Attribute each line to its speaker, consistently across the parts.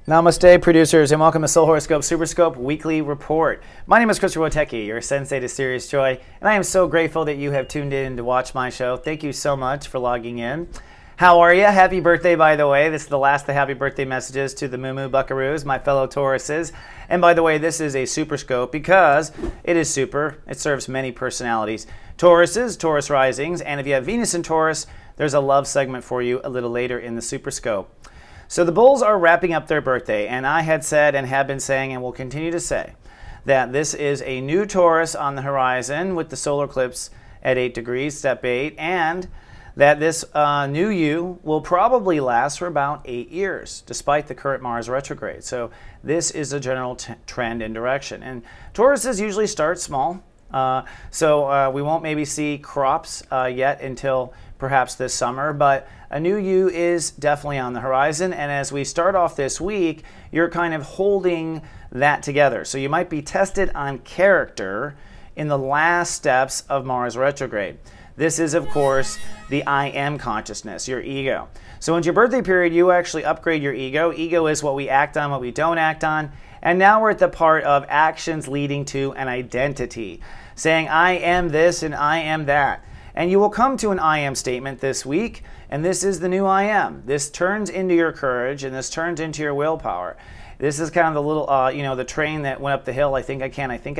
Speaker 1: Namaste, producers, and welcome to Soul Horoscope SuperScope Weekly Report. My name is Witecki, your Sensei to Sirius Joy, and I am so grateful that you have tuned in to watch my show. Thank you so much for logging in. How are you? Happy birthday, by the way. This is the last of the happy birthday messages to the Moo Buckaroos, my fellow Tauruses. And by the way, this is a SuperScope because it is super. It serves many personalities. Tauruses, Taurus Risings, and if you have Venus in Taurus, there's a love segment for you a little later in the SuperScope. So the bulls are wrapping up their birthday, and I had said and have been saying and will continue to say that this is a new Taurus on the horizon with the solar eclipse at 8 degrees, step 8, and that this new you will probably last for about 8 years, despite the current Mars retrograde. So this is a general trend and direction. And Tauruses usually start small, so we won't maybe see crops yet until perhaps this summer, but a new you is definitely on the horizon. And as we start off this week, you're kind of holding that together. So you might be tested on character in the last steps of Mars retrograde. This is, of course, the I am consciousness, your ego. So in your birthday period, you actually upgrade your ego. Ego is what we act on, what we don't act on. And now we're at the part of actions leading to an identity, saying I am this and I am that. And you will come to an I am statement this week, and this is the new I am. This turns into your courage, and this turns into your willpower. This is kind of the little, the train that went up the hill, I think I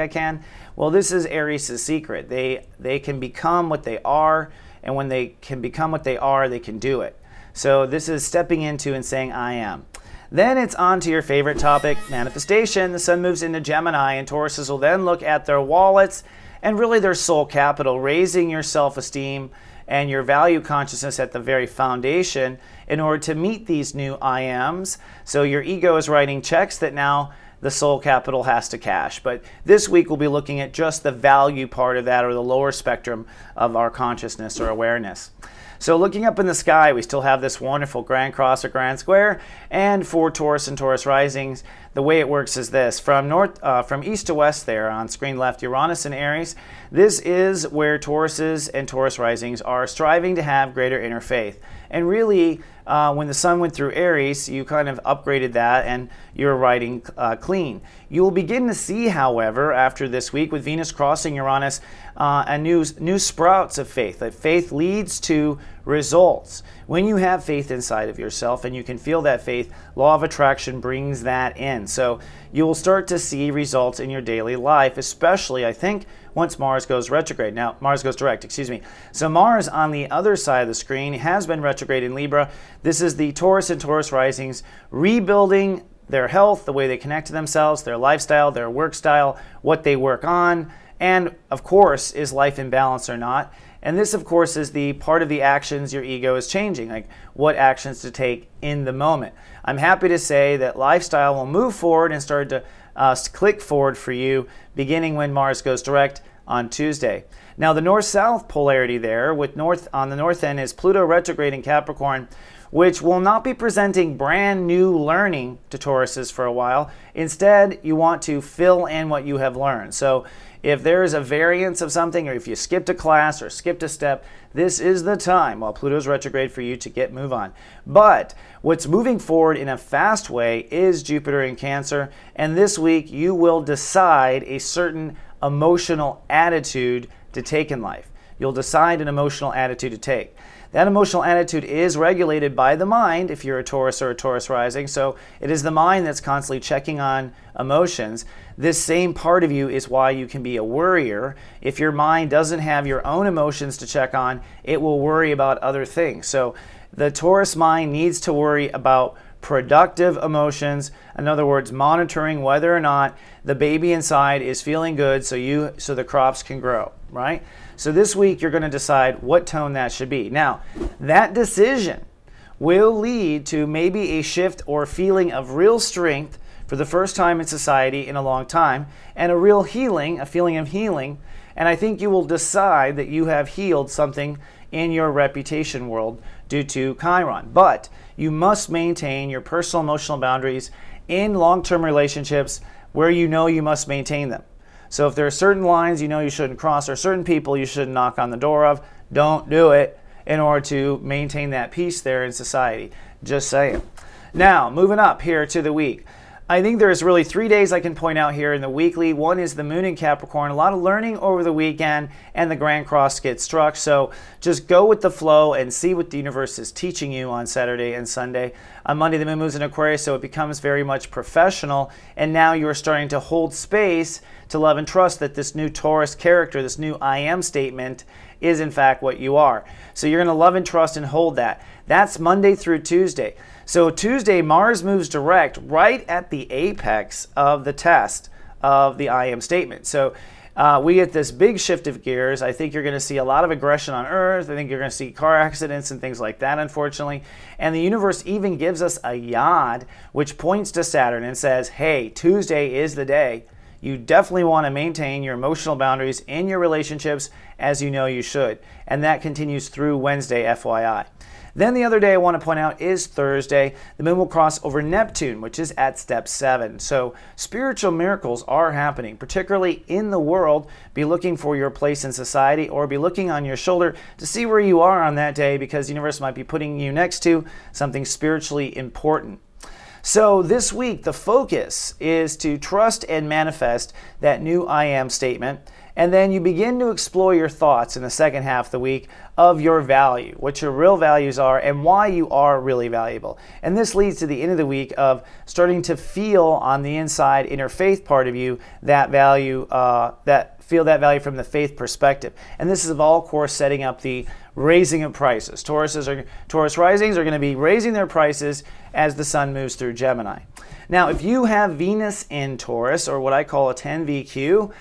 Speaker 1: can. Well, this is Aries' secret. They can become what they are, and when they can become what they are, they can do it. So this is stepping into and saying I am. Then it's on to your favorite topic, manifestation. The sun moves into Gemini, and Tauruses will then look at their wallets and really their soul capital, raising your self-esteem and your value consciousness at the very foundation in order to meet these new I ams. So your ego is writing checks that now the soul capital has to cash. But this week we'll be looking at just the value part of that, or the lower spectrum of our consciousness or awareness. So looking up in the sky, we still have this wonderful grand cross or grand square. And for Taurus and Taurus Risings, the way it works is this. From east to west there on screen left, Uranus and Aries. This is where Tauruses and Taurus Risings are striving to have greater inner faith. And really, when the sun went through Aries, you kind of upgraded that and you're riding clean. You will begin to see, however, after this week with Venus crossing Uranus, a new sprouts of faith. That faith leads to results. When you have faith inside of yourself and you can feel that faith, law of attraction brings that in. So you will start to see results in your daily life, especially, I think, once Mars goes retrograde. Now, Mars goes direct, excuse me. So Mars on the other side of the screen has been retrograde in Libra. This is the Taurus and Taurus Risings rebuilding their health, the way they connect to themselves, their lifestyle, their work style, what they work on, and of course, is life in balance or not? And this, of course, is the part of the actions your ego is changing, like what actions to take in the moment. I'm happy to say that lifestyle will move forward and start to click forward for you beginning when Mars goes direct on Tuesday. Now, the north-south polarity there with on the north end is Pluto retrograde in Capricorn, which will not be presenting brand new learning to Tauruses for a while. Instead, you want to fill in what you have learned. So if there is a variance of something, or if you skipped a class or skipped a step, this is the time while Pluto's retrograde for you to move on. But what's moving forward in a fast way is Jupiter in Cancer, and this week you will decide a certain emotional attitude to take in life. You'll decide an emotional attitude to take. That emotional attitude is regulated by the mind if you're a Taurus or a Taurus rising. So it is the mind that's constantly checking on emotions. This same part of you is why you can be a worrier. If your mind doesn't have your own emotions to check on, it will worry about other things. So the Taurus mind needs to worry about productive emotions. In other words, monitoring whether or not the baby inside is feeling good so the crops can grow, right? So this week you're going to decide what tone that should be. Now, that decision will lead to maybe a shift or feeling of real strength for the first time in society in a long time, and a real healing, a feeling of healing. And I think you will decide that you have healed something in your reputation world due to Chiron. But you must maintain your personal emotional boundaries in long-term relationships where you know you must maintain them. So if there are certain lines you know you shouldn't cross, or certain people you shouldn't knock on the door of, don't do it in order to maintain that peace there in society. Just saying. Now, moving up here to the week. I think there's really 3 days I can point out here in the weekly. One is the moon in Capricorn. A lot of learning over the weekend, and the Grand Cross gets struck. So just go with the flow and see what the universe is teaching you on Saturday and Sunday. On Monday, the moon moves in Aquarius, so it becomes very much professional. And now you're starting to hold space to love and trust that this new Taurus character, this new I am statement, is in fact what you are. So you're going to love and trust and hold that. That's Monday through Tuesday. So Tuesday, Mars moves direct right at the apex of the test of the I am statement. So we get this big shift of gears. I think you're going to see a lot of aggression on Earth. I think you're going to see car accidents and things like that, unfortunately. And the universe even gives us a yod, which points to Saturn and says, hey, Tuesday is the day. You definitely want to maintain your emotional boundaries in your relationships, as you know you should. And that continues through Wednesday, FYI. Then the other day I want to point out is Thursday. The moon will cross over Neptune, which is at step 7. So spiritual miracles are happening, particularly in the world. Be looking for your place in society, or be looking on your shoulder to see where you are on that day, because the universe might be putting you next to something spiritually important. So this week, the focus is to trust and manifest that new I am statement. And then you begin to explore your thoughts in the second half of the week of your value, what your real values are, and why you are really valuable. And this leads to the end of the week of starting to feel on the inside, inner faith part of you, that value, feel that value from the faith perspective. And this is of all course setting up the raising of prices. Taurus Risings are going to be raising their prices as the sun moves through Gemini. Now, if you have Venus in Taurus, or what I call a 10 VQ,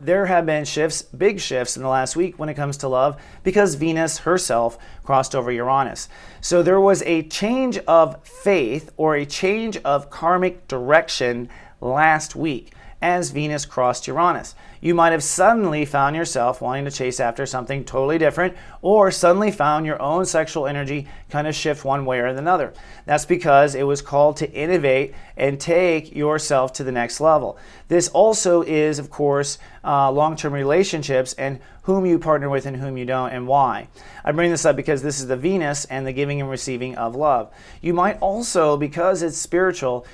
Speaker 1: there have been shifts, big shifts in the last week when it comes to love, because Venus herself crossed over Uranus. So there was a change of faith, or a change of karmic direction last week as Venus crossed Uranus. You might have suddenly found yourself wanting to chase after something totally different, or suddenly found your own sexual energy kind of shift one way or another. That's because it was called to innovate and take yourself to the next level. This also is, of course, long-term relationships and whom you partner with and whom you don't, and why. I bring this up because this is the Venus and the giving and receiving of love. You might also, because it's spiritual,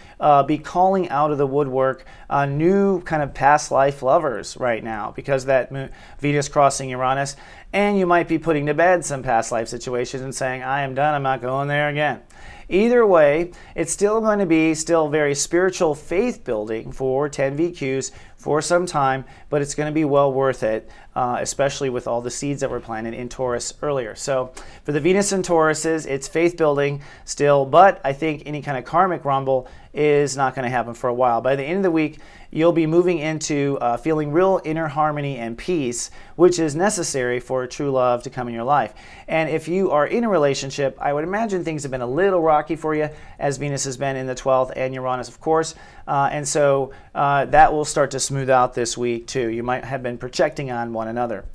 Speaker 1: be calling out of the woodwork new kind of past life lovers right now, because that Venus crossing Uranus. And you might be putting to bed some past life situations and saying, I am done, I'm not going there again. Either way, it's still going to be very spiritual faith building for 10 VQs for some time, but it's going to be well worth it, especially with all the seeds that were planted in Taurus earlier. So for the Venus and Tauruses, it's faith building still, but I think any kind of karmic rumble is not going to happen for a while. By the end of the week, you'll be moving into feeling real inner harmony and peace, which is necessary for true love to come in your life. And if you are in a relationship, I would imagine things have been a little rocky for you, as Venus has been in the 12th, and Uranus, of course. And so that will start to smooth out this week too. You might have been projecting on one another.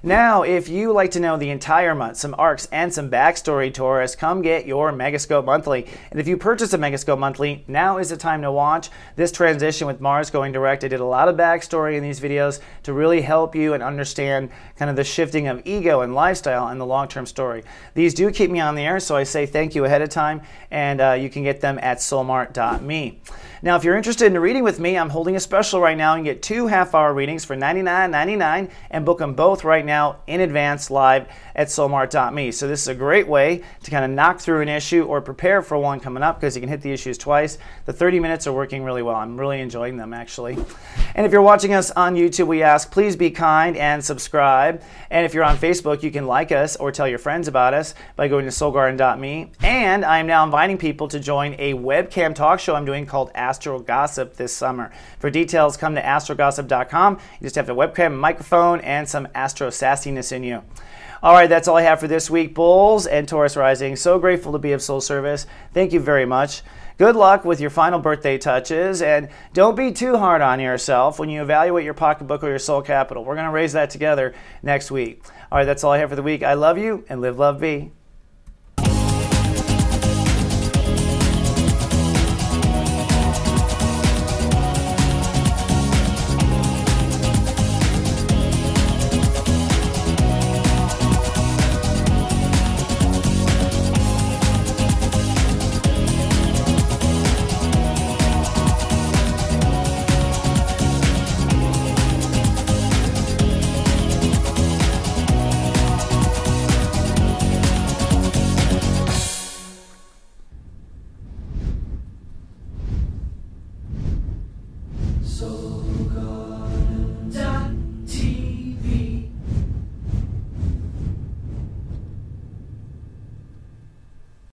Speaker 1: Now, if you like to know the entire month, some arcs and some backstory, Taurus, come get your Megascope Monthly. And if you purchase a Megascope Monthly, now is the time to watch this transition with Mars going direct. I did a lot of backstory in these videos to really help you and understand kind of the shifting of ego and lifestyle and the long-term story. These do keep me on the air, so I say thank you ahead of time, and you can get them at soulmart.me. Now, if you're interested in reading with me, I'm holding a special right now. You can get 2 half-hour readings for $99.99 and book them both right now in advance live at soulmart.me. So this is a great way to kind of knock through an issue or prepare for one coming up, because you can hit the issues twice. The 30 minutes are working really well. I'm really enjoying them, actually. And if you're watching us on YouTube, we ask, please be kind and subscribe. And if you're on Facebook, you can like us or tell your friends about us by going to soulgarden.me. And I'm now inviting people to join a webcam talk show I'm doing called Astro Gossip this summer. For details, come to astrogossip.com. You just have the webcam, microphone, and some astro sassiness in you. All right, that's all I have for this week, Bulls and Taurus Rising. So grateful to be of soul service. Thank you very much. Good luck with your final birthday touches, and don't be too hard on yourself when you evaluate your pocketbook or your soul capital. We're going to raise that together next week. All right, that's all I have for the week. I love you, and live, love, be.